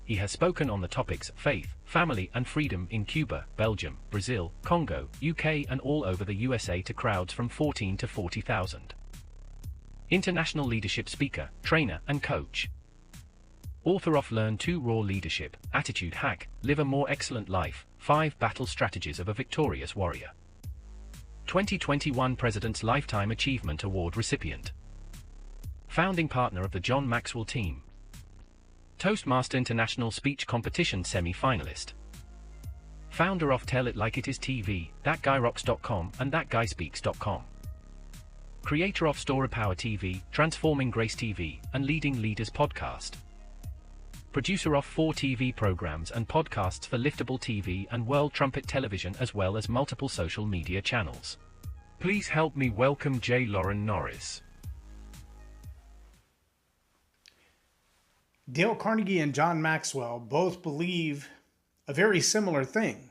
He has spoken on the topics faith, family and freedom in Cuba, Belgium, Brazil, Congo, UK and all over the USA to crowds from 14 to 40,000. International leadership speaker, trainer and coach. Author of Learn to Raw Leadership, Attitude Hack, Live a More Excellent Life, 5 Battle Strategies of a Victorious Warrior. 2021 President's Lifetime Achievement Award recipient. Founding partner of the John Maxwell team. Toastmaster International Speech Competition semi-finalist. Founder of Tell It Like It Is TV, ThatGuyRocks.com and ThatGuySpeaks.com. Creator of STORYPOWER TV, Transforming Grace TV, and Leading Leaders Podcast. Producer of 4 TV programs and podcasts for Liftable TV and World Trumpet Television as well as multiple social media channels. Please help me welcome J Loren Norris. Dale Carnegie and John Maxwell both believe a very similar thing.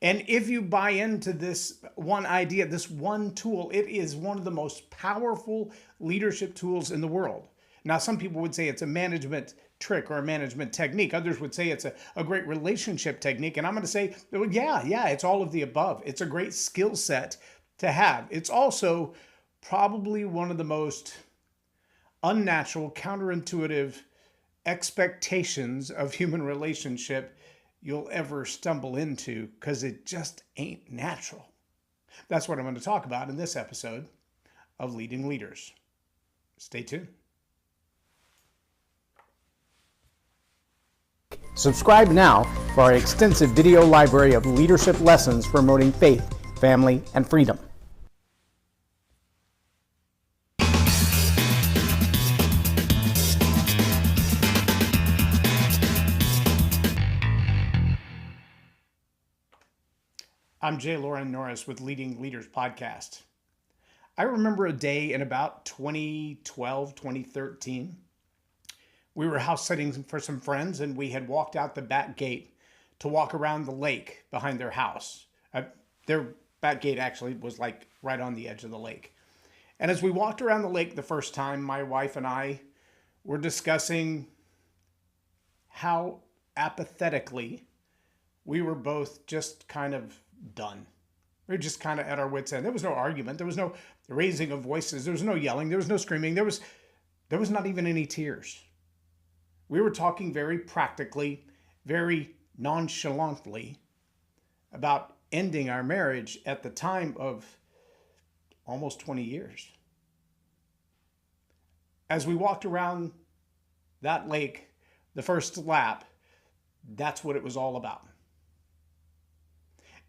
And if you buy into this one idea, this one tool, it is one of the most powerful leadership tools in the world. Now, some people would say it's a management trick or a management technique. Others would say it's a great relationship technique. And I'm going to say, well, yeah, it's all of the above. It's a great skill set to have. It's also probably one of the most unnatural, counterintuitive expectations of human relationship you'll ever stumble into, because it just ain't natural. That's what I'm going to talk about in this episode of Leading Leaders. Stay tuned. Subscribe now for our extensive video library of leadership lessons promoting faith, family, and freedom. I'm J Loren Norris with Leading Leaders Podcast. I remember a day in about 2012, 2013. We were house sitting for some friends and we had walked out the back gate to walk around the lake behind their house. Their back gate actually was like right on the edge of the lake. And as we walked around the lake the first time, my wife and I were discussing how apathetically we were both just kind of done. We were just kind of at our wits' end. There was no argument. There was no raising of voices. There was no yelling. There was no screaming. There was not even any tears. We were talking very practically, very nonchalantly about ending our marriage at the time of almost 20 years. As we walked around that lake, the first lap, that's what it was all about.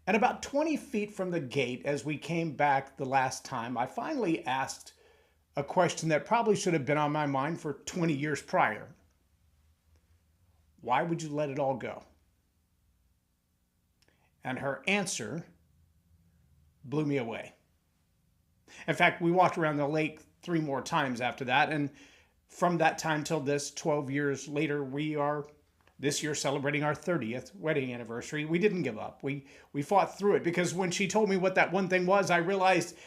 And about 20 feet from the gate, as we came back the last time, I finally asked a question that probably should have been on my mind for 20 years prior. Why would you let it all go? And her answer blew me away. In fact, we walked around the lake 3 more times after that. And from that time till this, 12 years later, we are this year celebrating our 30th wedding anniversary. We didn't give up. We fought through it, because when she told me what that one thing was, I realized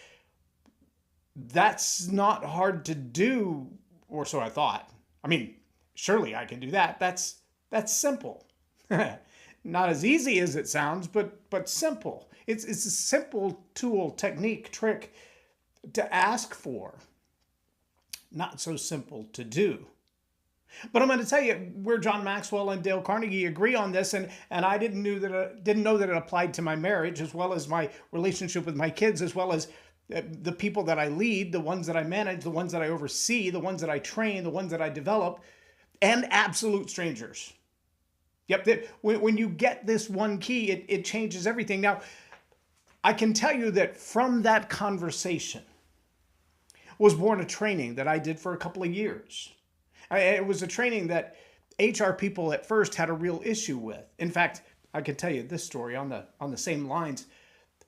that's not hard to do, or so I thought. I mean, surely I can do that. That's simple. Not as easy as it sounds, but simple. It's a simple tool, technique, trick to ask for. Not so simple to do. But I'm going to tell you where John Maxwell and Dale Carnegie agree on this, and I didn't know that it applied to my marriage, as well as my relationship with my kids, as well as the people that I lead, the ones that I manage, the ones that I oversee, the ones that I train, the ones that I develop, and absolute strangers. Yep, when you get this one key, it changes everything. Now, I can tell you that from that conversation was born a training that I did for a couple of years. It was a training that HR people at first had a real issue with. In fact, I can tell you this story on the same lines.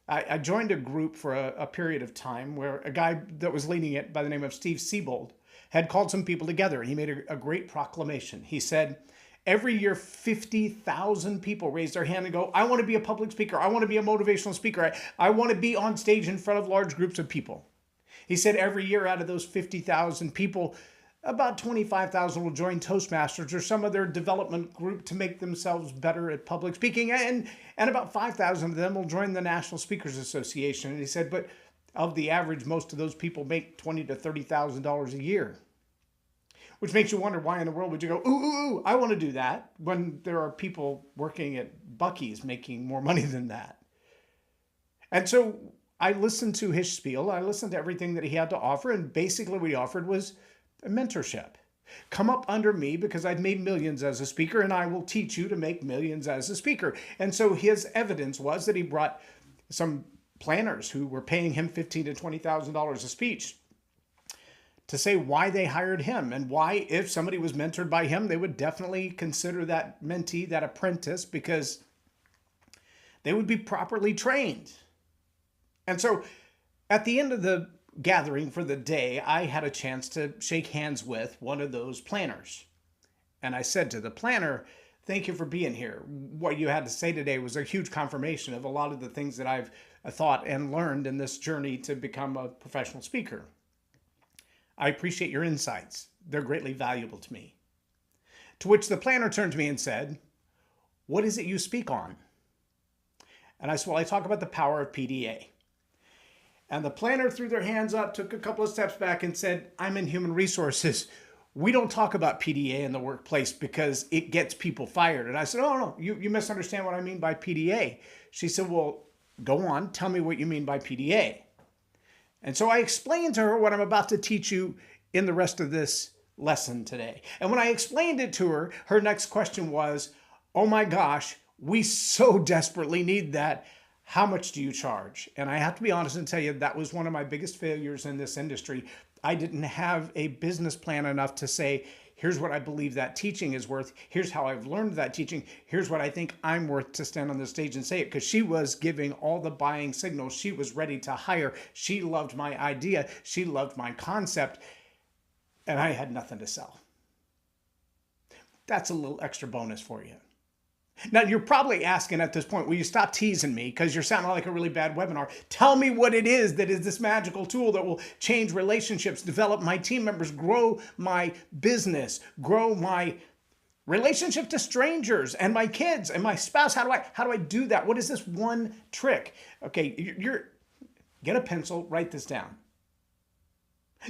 I joined a group for a period of time where a guy that was leading it by the name of Steve Siebold had called some people together. He made a great proclamation. He said, every year 50,000 people raise their hand and go, I want to be a public speaker. I want to be a motivational speaker. I want to be on stage in front of large groups of people. He said every year out of those 50,000 people, About 25,000 will join Toastmasters or some other development group to make themselves better at public speaking. And about 5,000 of them will join the National Speakers Association. And he said, but of the average, most of those people make $20,000 to $30,000 a year. Which makes you wonder, why in the world would you go, ooh, I want to do that, when there are people working at Buc-ee's making more money than that. And so I listened to his spiel. I listened to everything that he had to offer. And basically what he offered was a mentorship. Come up under me because I've made millions as a speaker, and I will teach you to make millions as a speaker. And so his evidence was that he brought some planners who were paying him $15,000 to $20,000 a speech to say why they hired him, and why, if somebody was mentored by him, they would definitely consider that mentee, that apprentice, because they would be properly trained. And so at the end of the gathering for the day, I had a chance to shake hands with one of those planners. And I said to the planner, thank you for being here. What you had to say today was a huge confirmation of a lot of the things that I've thought and learned in this journey to become a professional speaker. I appreciate your insights. They're greatly valuable to me. To which the planner turned to me and said, what is it you speak on? And I said, well, I talk about the power of PDA. And the planner threw their hands up, took a couple of steps back and said, I'm in human resources. We don't talk about PDA in the workplace because it gets people fired. And I said, oh, no, you misunderstand what I mean by PDA. She said, well, go on, tell me what you mean by PDA. And so I explained to her what I'm about to teach you in the rest of this lesson today. And when I explained it to her, her next question was, oh my gosh, we so desperately need that. How much do you charge? And I have to be honest and tell you, that was one of my biggest failures in this industry. I didn't have a business plan enough to say, here's what I believe that teaching is worth. Here's how I've learned that teaching. Here's what I think I'm worth to stand on the stage and say it. Because she was giving all the buying signals. She was ready to hire. She loved my idea. She loved my concept. And I had nothing to sell. That's a little extra bonus for you. Now, you're probably asking at this point, will you stop teasing me because you're sounding like a really bad webinar? Tell me what it is that is this magical tool that will change relationships, develop my team members, grow my business, grow my relationship to strangers and my kids and my spouse. How do I do that? What is this one trick? Okay, get a pencil, write this down.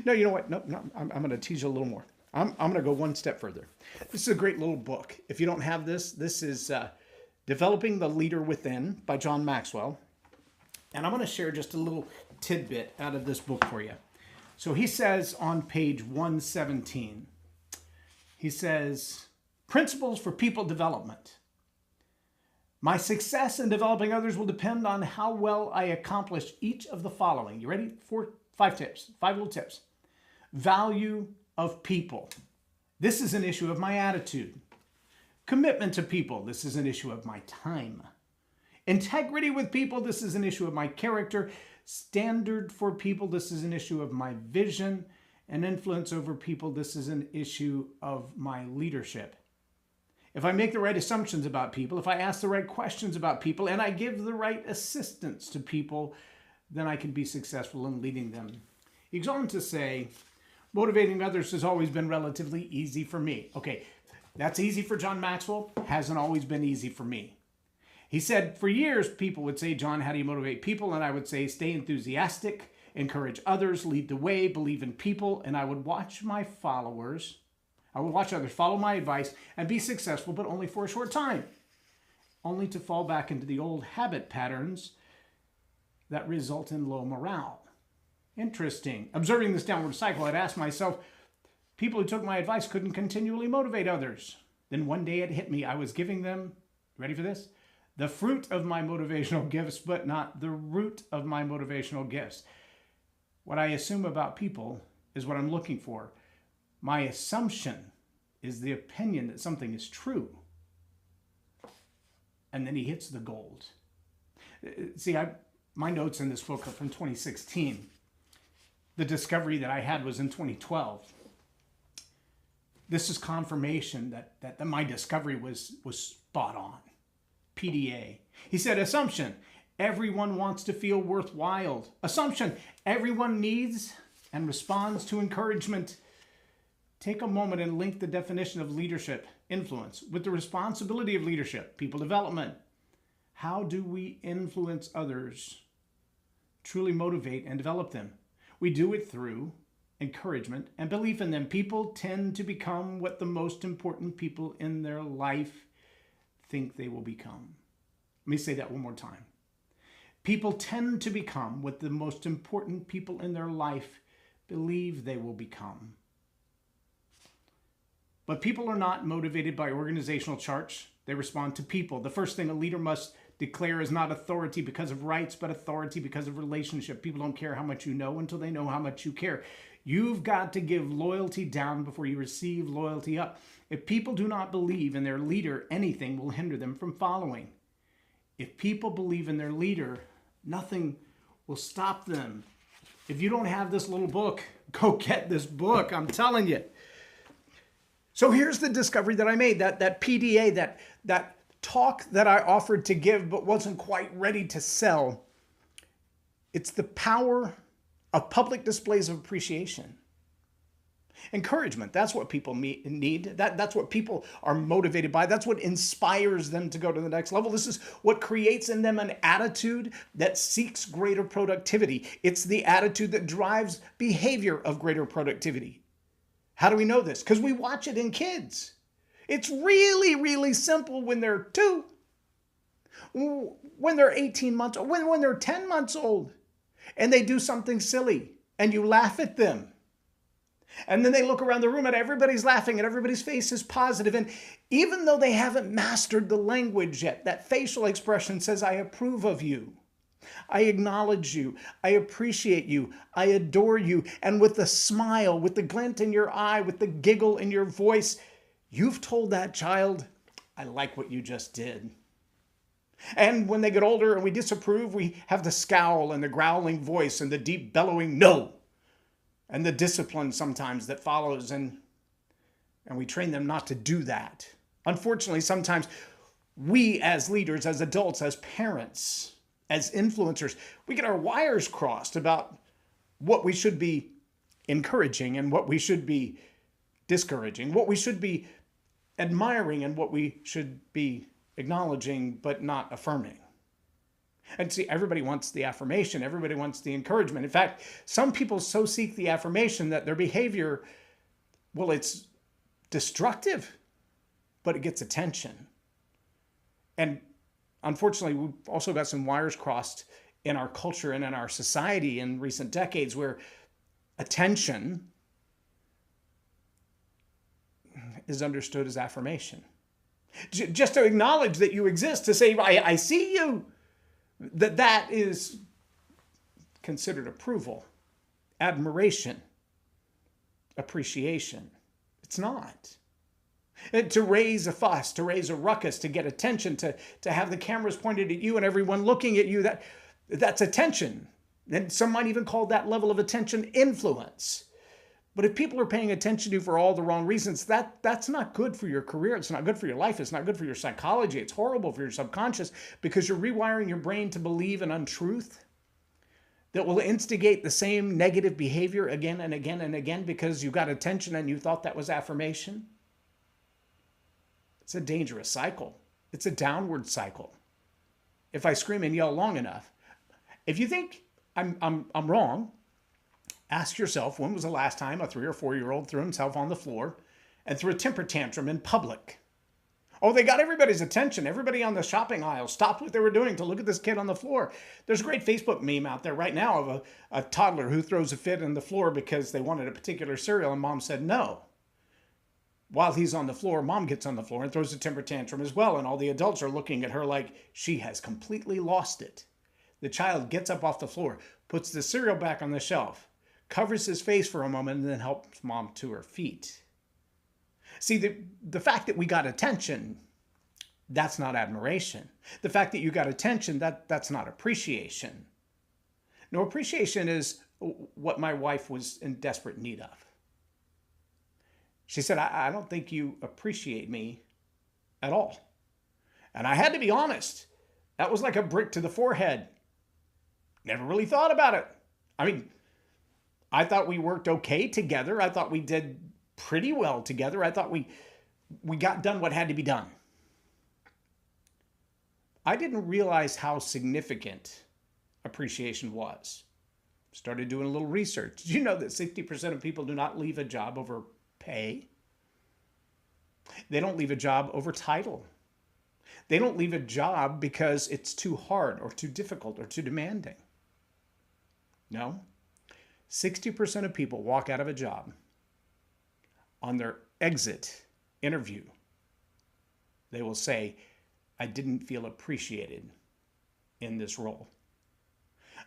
No, you know what? No, I'm going to tease you a little more. I'm going to go one step further. This is a great little book. If you don't have this, this is Developing the Leader Within by John Maxwell. And I'm going to share just a little tidbit out of this book for you. So he says on page 117, he says, Principles for People Development. My success in developing others will depend on how well I accomplish each of the following. You ready? 5 tips, 5 little tips. Value of people. This is an issue of my attitude. Commitment to people. This is an issue of my time. Integrity with people. This is an issue of my character. Standard for people. This is an issue of my vision. And influence over people. This is an issue of my leadership. If I make the right assumptions about people, if I ask the right questions about people, and I give the right assistance to people, then I can be successful in leading them. He goes on to say, motivating others has always been relatively easy for me. Okay, that's easy for John Maxwell. Hasn't always been easy for me. He said, for years, people would say, John, how do you motivate people? And I would say, stay enthusiastic, encourage others, lead the way, believe in people. And I would watch my followers, I would watch others follow my advice and be successful, but only for a short time, only to fall back into the old habit patterns that result in low morale. Interesting. Observing this downward cycle, I'd ask myself, people who took my advice couldn't continually motivate others. Then one day it hit me. I was giving them, ready for this? The fruit of my motivational gifts, but not the root of my motivational gifts. What I assume about people is what I'm looking for. My assumption is the opinion that something is true. And then he hits the gold. See, my notes in this book are from 2016. The discovery that I had was in 2012. This is confirmation that my discovery was spot on. PDA. He said, assumption, everyone wants to feel worthwhile. Assumption, everyone needs and responds to encouragement. take a moment and link the definition of leadership, influence, with the responsibility of leadership, people development. How do we influence others, truly motivate and develop them? We do it through encouragement and belief in them. People tend to become what the most important people in their life think they will become. Let me say that one more time. People tend to become what the most important people in their life believe they will become. But people are not motivated by organizational charts. They respond to people. The first thing a leader must declare is not authority because of rights, but authority because of relationship. People don't care how much you know until they know how much you care. You've got to give loyalty down before you receive loyalty up. If people do not believe in their leader, anything will hinder them from following. If people believe in their leader, nothing will stop them. If you don't have this little book, go get this book. I'm telling you. So here's the discovery that I made, that PDA, that talk that I offered to give but wasn't quite ready to sell. It's the power of public displays of appreciation. Encouragement, that's what people need. That's what people are motivated by. That's what inspires them to go to the next level. This is what creates in them an attitude that seeks greater productivity. It's the attitude that drives behavior of greater productivity. How do we know this? Because we watch it in kids. It's really, really simple when they're 2, when they're 18 months old, when they're 10 months old, and they do something silly, and you laugh at them. And then they look around the room and everybody's laughing and everybody's face is positive. And even though they haven't mastered the language yet, that facial expression says, I approve of you. I acknowledge you. I appreciate you. I adore you. And with the smile, with the glint in your eye, with the giggle in your voice, you've told that child, I like what you just did. And when they get older and we disapprove, we have the scowl and the growling voice and the deep bellowing no. And the discipline sometimes that follows. And we train them not to do that. Unfortunately, sometimes we as leaders, as adults, as parents, as influencers, we get our wires crossed about what we should be encouraging and what we should be discouraging, what we should be admiring and what we should be acknowledging but not affirming. And see, everybody wants the affirmation. Everybody wants the encouragement. In fact, some people so seek the affirmation that their behavior, well, it's destructive, but it gets attention. And unfortunately, we've also got some wires crossed in our culture and in our society in recent decades where attention is understood as affirmation. Just to acknowledge that you exist, to say, I see you, that is considered approval, admiration, appreciation. It's not. And to raise a fuss, to raise a ruckus, to get attention, to have the cameras pointed at you and everyone looking at you, that's attention. And some might even call that level of attention influence. But if people are paying attention to you for all the wrong reasons, that's not good for your career. It's not good for your life. It's not good for your psychology. It's horrible for your subconscious because you're rewiring your brain to believe an untruth that will instigate the same negative behavior again and again and again because you got attention and you thought that was affirmation. It's a dangerous cycle. It's a downward cycle. If I scream and yell long enough, if you think I'm wrong, ask yourself, when was the last time a 3 or 4-year-old threw himself on the floor and threw a temper tantrum in public? Oh, they got everybody's attention. Everybody on the shopping aisle stopped what they were doing to look at this kid on the floor. There's a great Facebook meme out there right now of a toddler who throws a fit on the floor because they wanted a particular cereal and mom said no. While he's on the floor, mom gets on the floor and throws a temper tantrum as well. And all the adults are looking at her like she has completely lost it. The child gets up off the floor, puts the cereal back on the shelf, covers his face for a moment, and then helps mom to her feet. See, the fact that we got attention, that's not admiration. The fact that you got attention, that's not appreciation. No, appreciation is what my wife was in desperate need of. She said, I don't think you appreciate me at all. And I had to be honest. That was like a brick to the forehead. Never really thought about it. I mean, I thought we worked okay together. I thought we did pretty well together. I thought we got done what had to be done. I didn't realize how significant appreciation was. Started doing a little research. Did you know that 60% of people do not leave a job over pay? They don't leave a job over title. They don't leave a job because it's too hard or too difficult or too demanding. No. 60% of people walk out of a job on their exit interview. They will say, I didn't feel appreciated in this role.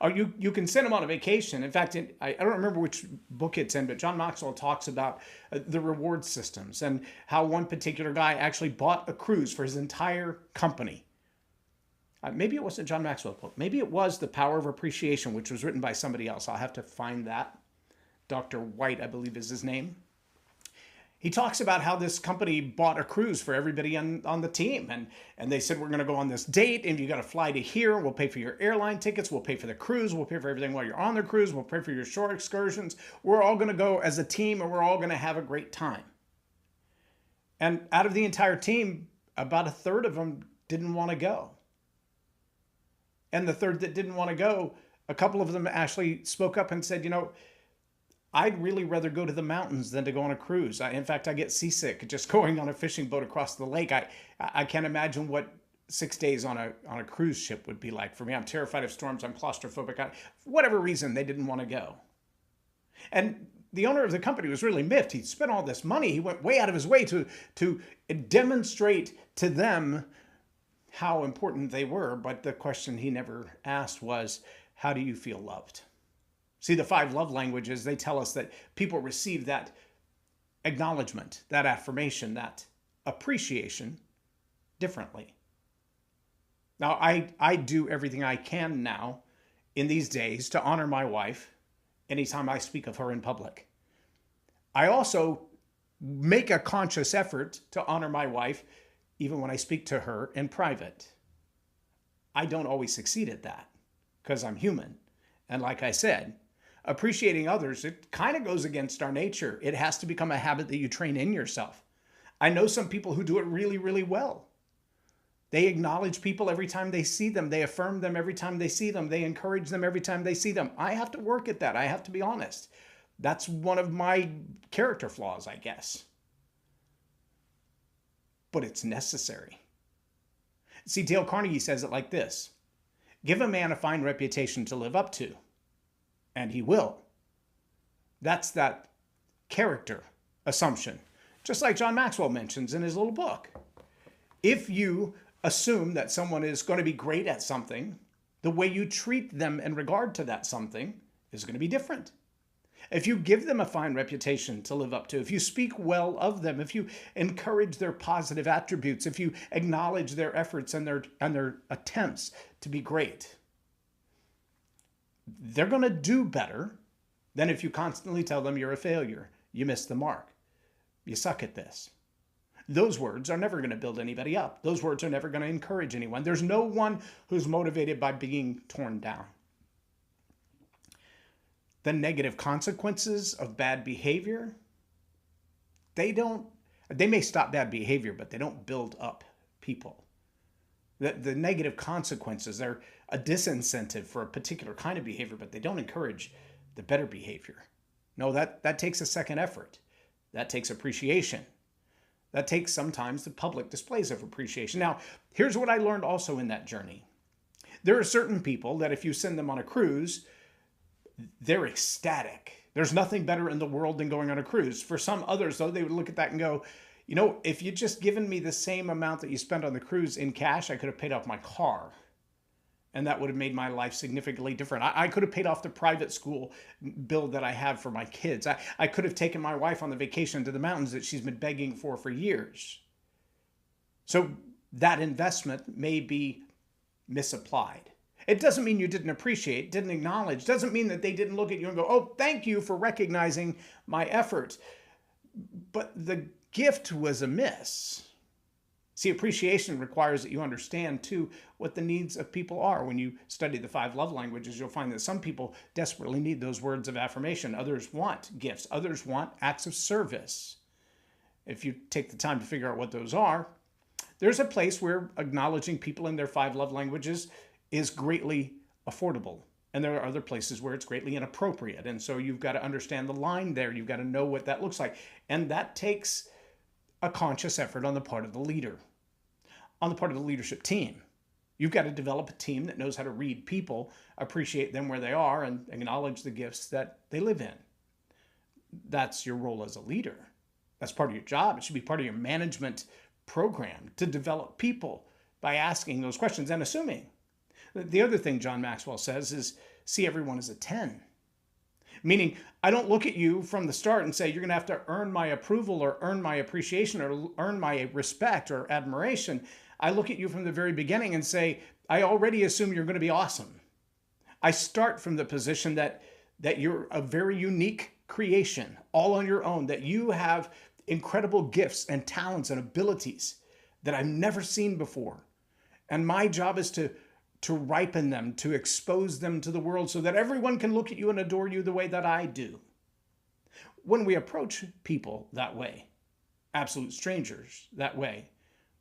Or you can send them on a vacation. In fact, I don't remember which book it's in, but John Maxwell talks about the reward systems and how one particular guy actually bought a cruise for his entire company. Maybe it wasn't John Maxwell's book. Maybe it was The Power of Appreciation, which was written by somebody else. I'll have to find that. Dr. White, I believe is his name. He talks about how this company bought a cruise for everybody on the team. And they said, we're going to go on this date and you got to fly to here. We'll pay for your airline tickets. We'll pay for the cruise. We'll pay for everything while you're on the cruise. We'll pay for your shore excursions. We're all going to go as a team and we're all going to have a great time. And out of the entire team, about a third of them didn't want to go. And the third that didn't want to go, a couple of them actually spoke up and said, you know, I'd really rather go to the mountains than to go on a cruise. In fact, I get seasick just going on a fishing boat across the lake. I can't imagine what 6 days on a cruise ship would be like for me. I'm terrified of storms. I'm claustrophobic. For whatever reason, they didn't want to go. And the owner of the company was really miffed. He spent all this money. He went way out of his way to demonstrate to them how important they were. But the question he never asked was, how do you feel loved? See, the 5 love languages, they tell us that people receive that acknowledgement, that affirmation, that appreciation differently. Now, I do everything I can now in these days to honor my wife anytime I speak of her in public. I also make a conscious effort to honor my wife even when I speak to her in private. I don't always succeed at that because I'm human. And like I said, appreciating others, it kind of goes against our nature. It has to become a habit that you train in yourself. I know some people who do it really, really well. They acknowledge people every time they see them. They affirm them every time they see them. They encourage them every time they see them. I have to work at that. I have to be honest. That's one of my character flaws, I guess. But it's necessary. See, Dale Carnegie says it like this. Give a man a fine reputation to live up to, and he will. That's that character assumption. Just like John Maxwell mentions in his little book. If you assume that someone is going to be great at something, the way you treat them in regard to that something is going to be different. If you give them a fine reputation to live up to, if you speak well of them, if you encourage their positive attributes, if you acknowledge their efforts and their attempts to be great, they're going to do better than if you constantly tell them you're a failure, you missed the mark, you suck at this. Those words are never going to build anybody up. Those words are never going to encourage anyone. There's no one who's motivated by being torn down. The negative consequences of bad behavior, they may stop bad behavior, but they don't build up people. The negative consequences are a disincentive for a particular kind of behavior, but they don't encourage the better behavior. No, that takes a second effort. That takes appreciation. That takes sometimes the public displays of appreciation. Now, here's what I learned also in that journey. There are certain people that if you send them on a cruise, they're ecstatic. There's nothing better in the world than going on a cruise. For some others, though, they would look at that and go, you know, if you'd just given me the same amount that you spent on the cruise in cash, I could have paid off my car. And that would have made my life significantly different. I could have paid off the private school bill that I have for my kids. I could have taken my wife on the vacation to the mountains that she's been begging for years. So that investment may be misapplied. It doesn't mean you didn't appreciate, didn't acknowledge, doesn't mean that they didn't look at you and go, oh, thank you for recognizing my effort. But the gift was amiss. See, appreciation requires that you understand, too, what the needs of people are. When you study the 5 love languages, you'll find that some people desperately need those words of affirmation. Others want gifts. Others want acts of service. if you take the time to figure out what those are, there's a place where acknowledging people in their 5 love languages is greatly affordable. And there are other places where it's greatly inappropriate. And so you've got to understand the line there. You've got to know what that looks like. And that takes a conscious effort on the part of the leader, on the part of the leadership team. You've got to develop a team that knows how to read people, appreciate them where they are, and acknowledge the gifts that they live in. That's your role as a leader. That's part of your job. It should be part of your management program to develop people by asking those questions and assuming. The other thing John Maxwell says is see everyone as a 10. Meaning, I don't look at you from the start and say, you're going to have to earn my approval or earn my appreciation or earn my respect or admiration. I look at you from the very beginning and say, I already assume you're going to be awesome. I start from the position that you're a very unique creation, all on your own, that you have incredible gifts and talents and abilities that I've never seen before. And my job is to ripen them, to expose them to the world so that everyone can look at you and adore you the way that I do. When we approach people that way, absolute strangers that way,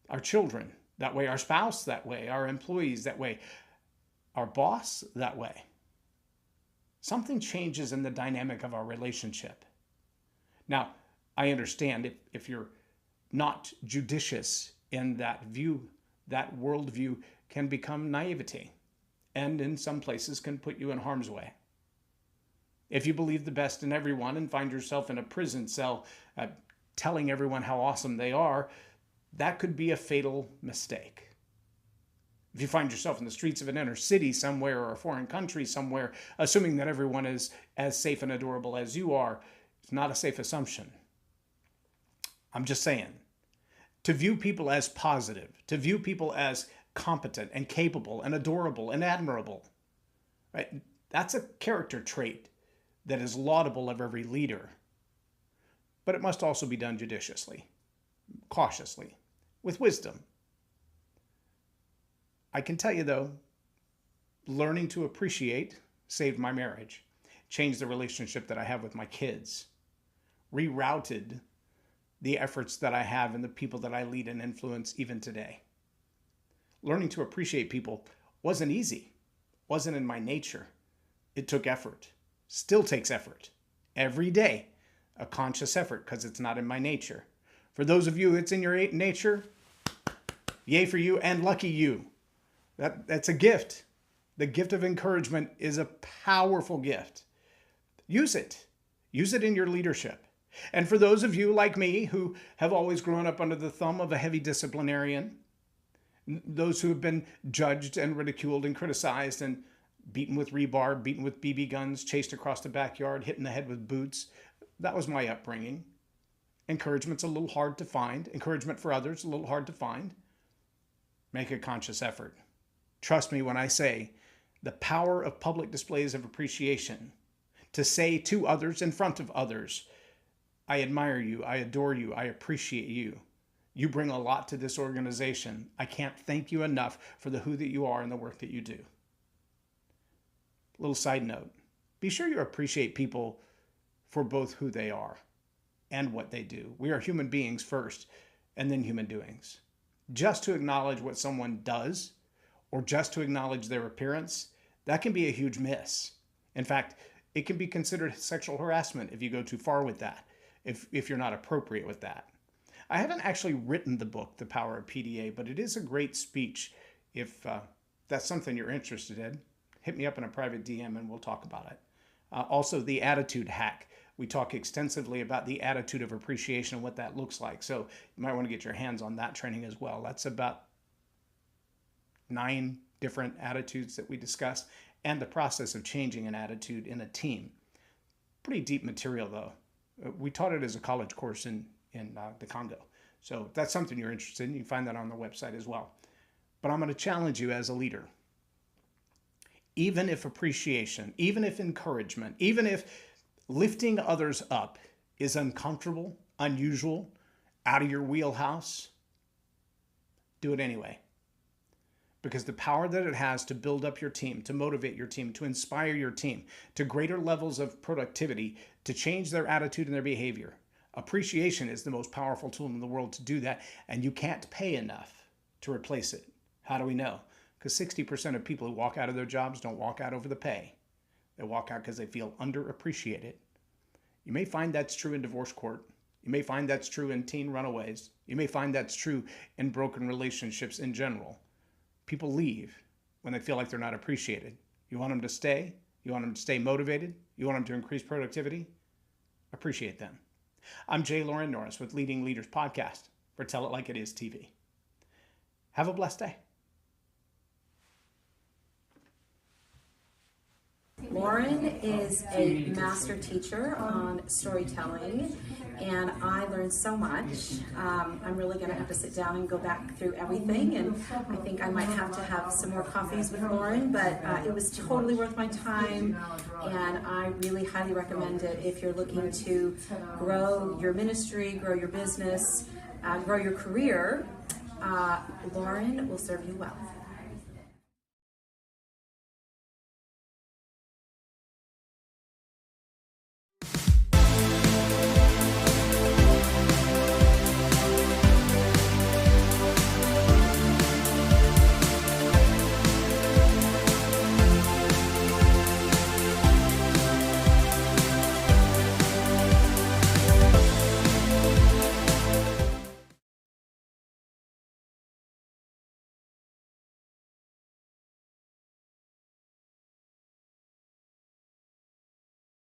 our children that way, our spouse that way, our employees that way, our boss that way, something changes in the dynamic of our relationship. Now, I understand if you're not judicious in that view, that worldview can become naivety, and in some places can put you in harm's way. If you believe the best in everyone and find yourself in a prison cell telling everyone how awesome they are, that could be a fatal mistake. If you find yourself in the streets of an inner city somewhere or a foreign country somewhere, assuming that everyone is as safe and adorable as you are, it's not a safe assumption. I'm just saying, to view people as positive, to view people as competent and capable and adorable and admirable, right? That's a character trait that is laudable of every leader. But it must also be done judiciously, cautiously, with wisdom. I can tell you though, learning to appreciate saved my marriage, changed the relationship that I have with my kids, rerouted the efforts that I have and the people that I lead and influence even today. Learning to appreciate people wasn't easy, wasn't in my nature. It took effort, still takes effort. Every day, a conscious effort because it's not in my nature. For those of you it's in your nature, yay for you and lucky you. That's a gift. The gift of encouragement is a powerful gift. Use it. Use it in your leadership. And for those of you like me who have always grown up under the thumb of a heavy disciplinarian, those who have been judged and ridiculed and criticized and beaten with rebar, beaten with BB guns, chased across the backyard, hit in the head with boots, that was my upbringing. Encouragement's a little hard to find. Encouragement for others, a little hard to find. Make a conscious effort. Trust me when I say the power of public displays of appreciation, to say to others in front of others, I admire you, I adore you, I appreciate you. You bring a lot to this organization. I can't thank you enough for the who that you are and the work that you do. Little side note, be sure you appreciate people for both who they are and what they do. We are human beings first and then human doings. Just to acknowledge what someone does or just to acknowledge their appearance, that can be a huge miss. In fact, it can be considered sexual harassment if you go too far with that, if you're not appropriate with that. I haven't actually written the book, The Power of PDA, but it is a great speech. If that's something you're interested in, hit me up in a private DM and we'll talk about it. Also, the attitude hack. We talk extensively about the attitude of appreciation and what that looks like. So you might want to get your hands on that training as well. That's about 9 different attitudes that we discuss and the process of changing an attitude in a team. Pretty deep material though. We taught it as a college course in the Congo. So if that's something you're interested in, you can find that on the website as well. But I'm going to challenge you as a leader. Even if appreciation, even if encouragement, even if lifting others up is uncomfortable, unusual, out of your wheelhouse, do it anyway. Because the power that it has to build up your team, to motivate your team, to inspire your team to greater levels of productivity, to change their attitude and their behavior, Appreciation is the most powerful tool in the world to do that, and you can't pay enough to replace it. How do we know? Because 60% of people who walk out of their jobs don't walk out over the pay. They walk out because they feel underappreciated. You may find that's true in divorce court. You may find that's true in teen runaways. You may find that's true in broken relationships in general. People leave when they feel like they're not appreciated. You want them to stay? You want them to stay motivated? You want them to increase productivity? Appreciate them. I'm J Loren Norris with Leading Leaders Podcast for Tell It Like It Is TV. Have a blessed day. Loren is a master teacher on storytelling, and I learned so much. I'm really going to have to sit down and go back through everything, and I think I might have to have some more coffees with Loren, but it was totally worth my time, and I really highly recommend it if you're looking to grow your ministry, grow your business, grow your career. Loren will serve you well.